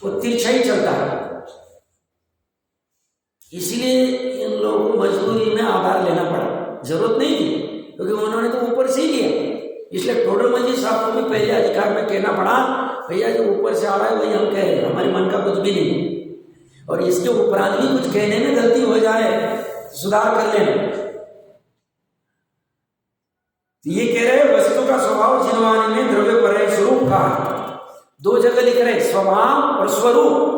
वो तिरछा ही चलता है। इसलिए इन लोगों को मजबूरी में आधार लेना पड़ा, जरूरत नहीं थी, क्योंकि उन्होंने तो ऊपर से ही लिया। इसलिए टोडरमल जी साहब को भी पहले अधिकार में कहना पड़ा, भैया जो ऊपर से आ रहा है वही हम कह रहे हैं, हमारे मन का कुछ भी नहीं। और इसके उपरांत भी कुछ कहने में गलती हो जाए, सुधार कर लेना। ये कह रहे वस्तु का स्वभाव जिनवानी में द्रव्य पर्याय स्वरूप का, 2 जगह लिख रहे, स्वभाव और स्वरूप।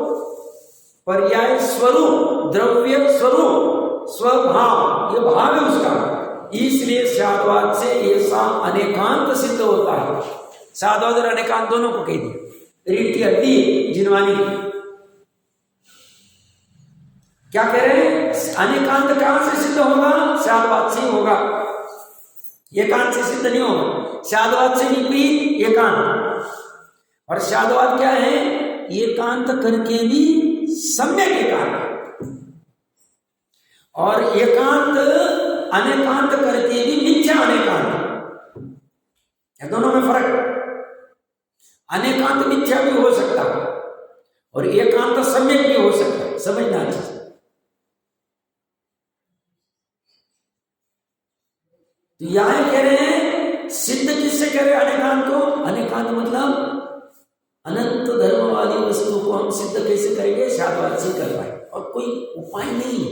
पर्याय स्वरूप, द्रव्य स्वरूप, स्वभाव, ये भाव है उसका। इसलिए साधवाद से ऐसा अनेकांत सिद्ध होता है। साधवाद और अनेकांत दोनों को कह दिया। रीढ़ की हड्डी जिनवानी क्या कह रहे हैं? अनेकांत कहां से सिद्ध होगा? साधवाद से होगा, एकांत से सिद्ध नहीं होगा। साधवाद से विपरीत एकांत। और साधवाद क्या है? एकांत करके भी सम्यक एकांत, और एकांत अनेकांत करके भी मिथ्या अनेकांत। दोनों में फर्क। अनेकांत मिथ्या भी हो सकता है और एकांत सम्यक भी हो सकता है, समझना चाहिए। तो यहां कह रहे हैं सिद्ध किससे कह रहे हैं? अनेकांत को। अनेकांत मतलब अनंत धर्म वाली वस्तु को हम सिद्ध कैसे करेंगे? साधवाद से कर पाए, और कोई उपाय नहीं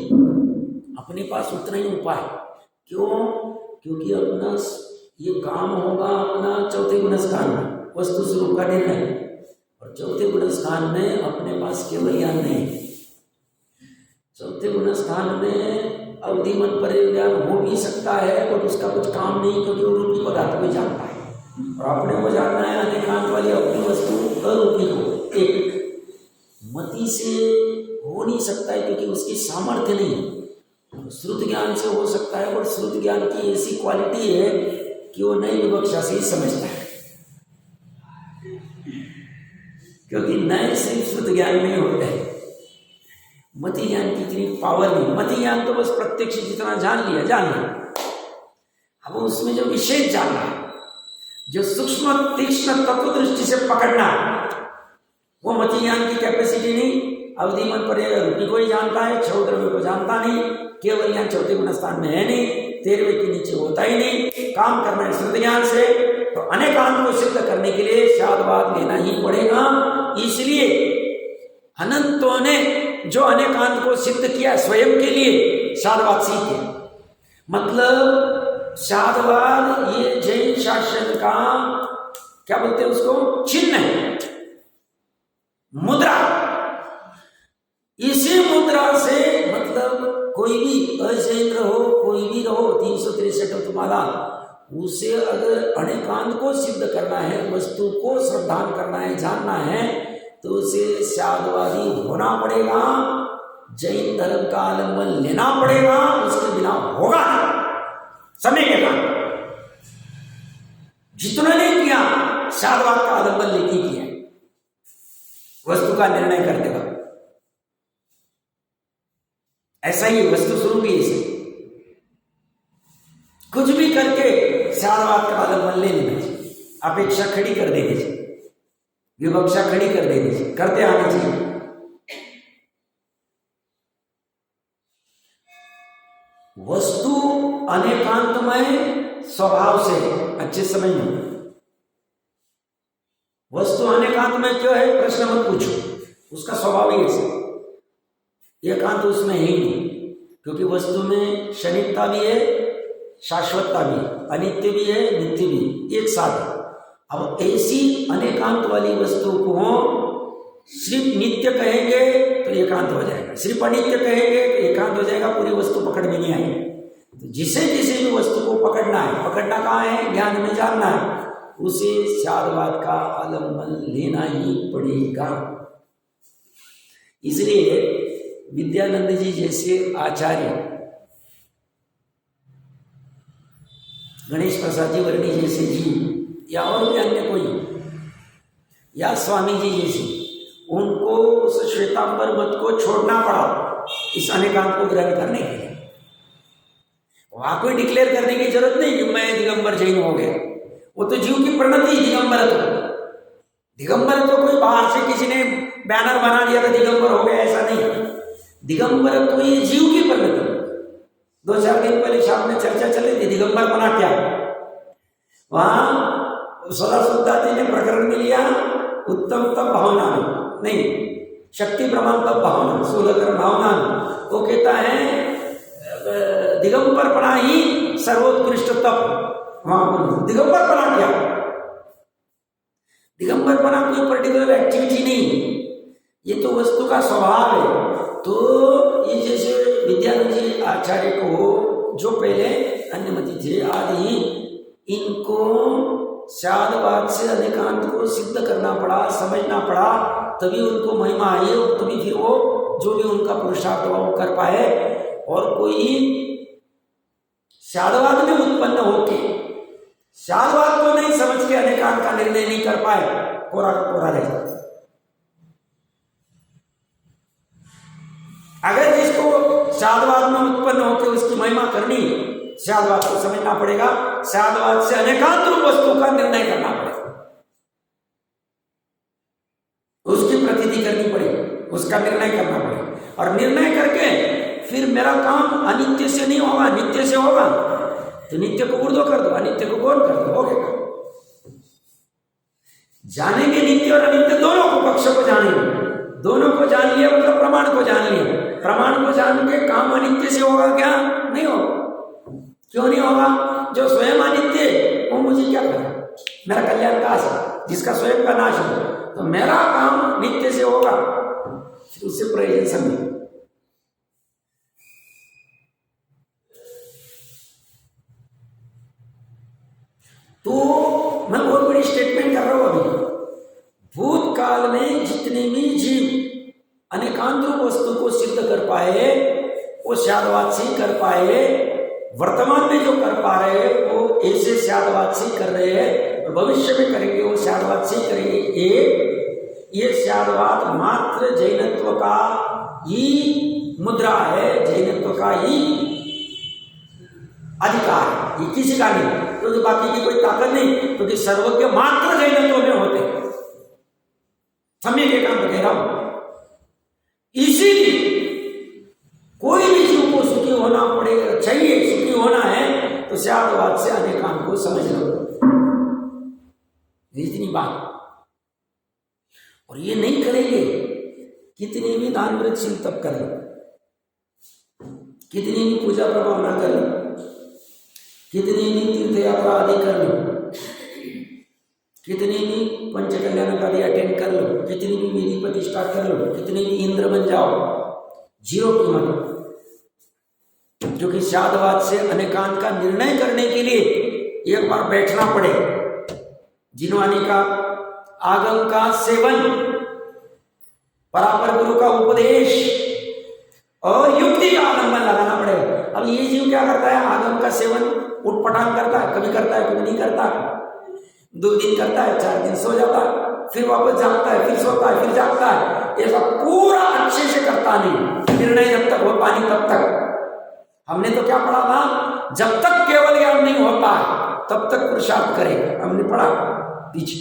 अपने पास, उतना ही उपाय। क्यों? क्योंकि अपना ये काम होगा अपना चौथे गुणस्थान में, वस्तु स्वरूप का निर्णय। और चौथे गुणस्थान में अपने पास केवल ज्ञान नहीं, चौथे गुणस्थान में अवधि मन परिज्ञान हो भी सकता है, और उसका कुछ काम नहीं, क्योंकि वो रूपी पदार्थ को जानता है। और अपने को जानना है अनेकांत वाली अपनी वस्तु अरूपी को। एक मति से हो नहीं सकता है, क्योंकि उसकी सामर्थ्य नहीं है। श्रुत ज्ञान से हो सकता है, और श्रुत ज्ञान की ऐसी क्वालिटी है कि वो नई विवक्षा से ही समझता है, क्योंकि नए सिर्फ श्रुत ज्ञान में होते हैं। मति ज्ञान की इतनी पावर नहीं। मति ज्ञान तो बस प्रत्यक्ष जितना जान लिया। अब उसमें जो विशेष जानना है, जो सूक्ष्म तीक्ष्ण तत्व दृष्टि से पकड़ना, वो मति ज्ञान की कैपेसिटी नहीं। अवधि मन पर रूपी को ही जानता है, छह द्रव्य को जानता नहीं। केवल ज्ञान चौथे गुणस्थान में है नहीं, 13वें के नीचे होता ही नहीं। काम करना है श्रुत ज्ञान से, तो अनेकांत को सिद्ध करने के लिए साधवाद लेना ही पड़ेगा। इसलिए अनंतों ने जो अनेकांत को सिद्ध किया स्वयं के लिए, साधवाद सीखे। मतलब साधवाद ये जैन शासन का क्या बोलते हैं उसको? चिन्ह है, मुद्रा। इसी मुद्रा से मतलब कोई भी अजैन रहो, कोई भी रहो, 363 तुम्हारा, उसे अगर अनेकांत को सिद्ध करना है, वस्तु को श्रद्धान करना है, जानना है, तो उसे साधवादी होना पड़ेगा, जैन धर्म का आलम्बन लेना पड़ेगा। उसके बिना होगा नहीं। समझेगा? जितना नहीं किया साधवाद का आलम्बन लेके किया वस्तु का निर्णय करते वक्त। ऐसा ही वस्तु स्वरूप ही ऐसे कुछ भी करके साधवाद का आलम्बन ले लेना चाहिए, अपेक्षा खड़ी कर देनी चाहिए, विवक्षा खड़ी कर देनी चाहिए, करते आना चाहिए। वस्तु अनेकांतमय स्वभाव से, अच्छे समझ में, वस्तु अनेकांतमय क्यों है प्रश्न मत पूछो, उसका स्वभाव ही ऐसे। एकांत उसमें है ही नहीं, क्योंकि वस्तु में क्षणिकता भी है, शाश्वतता भी, अनित्य भी है, नित्य भी, एक साथ है। अब ऐसी अनेकांत वाली वस्तु को सिर्फ नित्य कहेंगे तो एकांत हो जाएगा, सिर्फ अनित्य कहेंगे तो एकांत हो जाएगा, पूरी वस्तु पकड़ में नहीं आएगी। तो जिसे किसी भी वस्तु को पकड़ना है, पकड़ना कहाँ है? ज्ञान में जानना है। उसे शादवाद का आलम्बन लेना ही पड़ेगा। इसलिए विद्यानंद जी जैसे आचार्य, गणेश प्रसाद जी वर्णी जैसे जी, या और भी अन्य कोई, या स्वामी जी जैसे, उनको उस श्वेतांबर मत को छोड़ना पड़ा इस अनेकांत को ग्रहण करने के लिए। वहां कोई डिक्लेयर करने की जरूरत नहीं कि मैं दिगंबर जैन हो गया। वो तो जीव की प्रणति दिगंबरत्व। दिगंबरत्व कोई बाहर से किसी ने बैनर बना दिया तो दिगंबर हो गया, ऐसा नहीं। दिगंबरत्व ये जीव की प्रणति। 2-4 दिन पहले शाम में चर्चा चली थी दिगंबर बना क्या। वहां सदाशुद्धा जी ने प्रकरण में लिया उत्तम तब भावना नहीं, शक्ति प्रमाण तब भावना, 16 भावना। वो कहता है दिगंबर पना ही सर्वोत्कृष्ट तप। वहां दिगंबर पना क्या, दिगंबर पना कोई पर्टिकुलर एक्टिविटी नहीं, ये तो वस्तु का स्वभाव है। तो ये जैसे विद्यानंद जी आचार्य को जो पहले अन्यमति थे आदि, इनको शादवाद से अनेकांत को सिद्ध करना पड़ा, समझना पड़ा, तभी उनको महिमा आई और तभी फिर वो जो भी उनका पुरुषार्थ हुआ वो कर पाए। और कोई शादवाद में उत्पन्न होके शादवाद को नहीं समझ के अनेकांत का निर्णय नहीं कर पाए, कोरा का कोरा रह जाता। अगर जिसको शादवाद में उत्पन्न होकर उसकी महिमा करनी, शादवाद को समझना पड़ेगा, शादवाद से अनेकांत रूप वस्तु का निर्णय करना पड़ेगा, उसकी प्रतीति करनी पड़ेगी, उसका निर्णय करना पड़ेगा। और निर्णय करके फिर मेरा काम अनित्य से नहीं होगा, नित्य से होगा। तो नित्य को ऊर्ध्व कर दो, अनित्य को गौण कर दो, हो गया। जानेंगे नित्य और अनित्य दोनों को, पक्ष को जानेंगे, दोनों को जान लिया मतलब प्रमाण को जान लिया। प्रमाण को जान के काम अनित्य से होगा क्या? नहीं होगा। क्यों नहीं होगा? जो स्वयं अनित्य वो मुझे क्या करेगा, मेरा कल्याण का आशा, जिसका स्वयं का नाश हो, तो मेरा काम नित्य से होगा, फिर उससे प्रयोजन समझे। तो मैं बहुत बड़ी स्टेटमेंट कर रहा हूं अभी। भूतकाल में जितने भी जीव अनेकांत रूप वस्तु को सिद्ध कर पाए वो शादवाद से कर पाए। वर्तमान में जो कर पा रहे हैं वो ऐसे शादवाद से कर रहे हैं, और भविष्य में करेंगे वो शादवाद से करेंगे। ये शादवाद मात्र जैनत्व का ही मुद्रा है, जैनत्व का ही अधिकार है, ये किसी का नहीं, क्योंकि बाकी की कोई ताकत नहीं, क्योंकि सर्वज्ञ मात्र जैनत्व में होते हैं। सम्यक एकांत कह रहा हूं। इसीलिए कोई भी जीव को सुखी होना पड़ेगा, चाहिए सुखी होना है तो शादवाद से अनेकांत को समझ लो, इतनी बात। और ये नहीं करेंगे कितनी भी दान व्रतशील तप कर लो, कितनी भी पूजा प्रभावना कर लो, कितनी भी तीर्थ यात्रा आदि कर लो, कितनी भी पंच कल्याण आदि अटेंड कर लो, कितनी भी विधि प्रतिष्ठा कर लो, कितनी भी इंद्र बन जाओ, जीरो कीमत। क्योंकि शादवाद से अनेकांत का निर्णय करने के लिए एक बार बैठना पड़े, जिनवानी का आगम का सेवन, परापर गुरु का उपदेश और युक्ति का आलंबन लगाना पड़ेगा। अब ये जीव क्या करता है? आगम का सेवन उठपटांग करता है, कभी करता है कभी नहीं करता, 2 दिन करता है, 4 दिन सो जाता है, फिर वापस जागता है, फिर सोता है, फिर जागता है। ऐसा पूरा अच्छे से करता नहीं, निर्णय जब तक हो पानी तब तक। हमने तो क्या पढ़ा था? जब तक केवल ज्ञान नहीं होता तब तक पुरुषार्थ करे, हमने पढ़ा पीछे।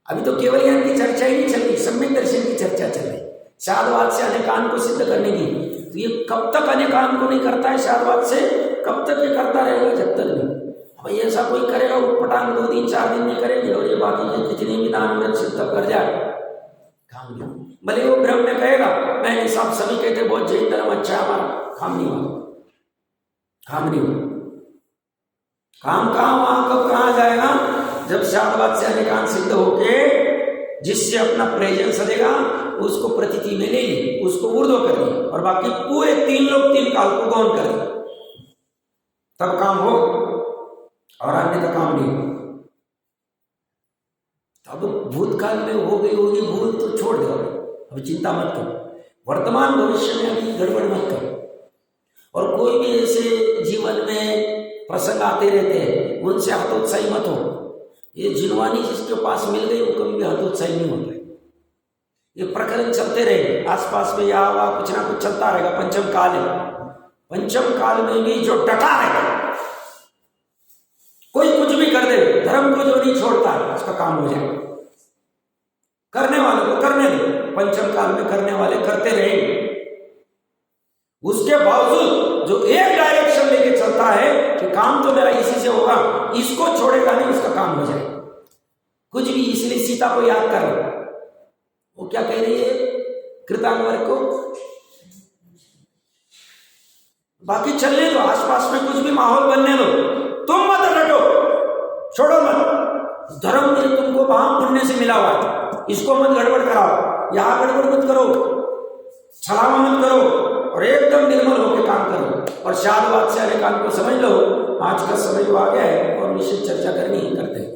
अभी तो केवल ज्ञान की चर्चा ही नहीं चल रही, सम्यक दर्शन की चर्चा चल रही, शादवाद से अनेकांत को सिद्ध करने की। तो ये कब तक अनेकांत को नहीं करता है शादवाद से? कब तक ये करता रहेगा? जब तक नहीं। भाई ऐसा कोई करेगा उठपटांग 2 दिन 4 दिन में करेंगे और ये बाकी के कितने भी दान व्रत सिद्ध कर जाए, काम नहीं। भले वो ब्रह्म ने कहेगा मैंने सब सभी कहते बहुत जैन धर्म अच्छा है हमारा, काम नहीं हुआ, काम नहीं हुआ। काम कहाँ वहां कब कहाँ जाएगा? जब शादवाद से अनेकांत सिद्ध होके जिससे अपना प्रेजेंस सदेगा उसको प्रतीति में ले ली, उसको ऊर्ध्व कर ली, और बाकी पूरे 3 लोग 3 काल को गौण कर ली, तब काम हो, और अन्य तो काम नहीं। अब भूतकाल में हो गई होगी भूल तो छोड़ दो, अब चिंता मत करो, वर्तमान भविष्य में अभी गड़बड़ मत करो। और कोई भी ऐसे जीवन में प्रसंग आते रहते हैं, उनसे हतोत्साही मत हो। ये जिनवानी जिसके पास मिल गई वो कभी भी हतोत्साही नहीं होता है। ये प्रकरण चलते रहेंगे आसपास में, यहाँ वहाँ कुछ ना कुछ चलता रहेगा। पंचम काल है, पंचम काल में भी जो डटा है, कोई कुछ भी कर दे, धर्म को जो नहीं छोड़ता है उसका काम हो जाएगा। करने वालों को करने दो, पंचम काल में करने वाले करते रहेंगे। उसके बावजूद जो एक डायरेक्शन लेके चलता है कि काम तो मेरा इसी से होगा, इसको छोड़ेगा नहीं, उसका काम हो जाएगा। कुछ भी, इसलिए सीता को याद कर लो, वो क्या कह रही है कृतांगवर को, बाकी चलने दो, आसपास में कुछ भी माहौल बनने दो, तुम मत हटो, छोड़ो मत। धर्म ने तुमको वहां पुण्य से मिला हुआ है, इसको मत गड़बड़ कराओ, यहां गड़बड़ मत करो, छलावा मत करो, और एकदम निर्मल होकर काम करो। और शाद बात से अरे काम को समझ लो। आज का समय जो आ गया है और निश्चित चर्चा करनी ही करते हैं।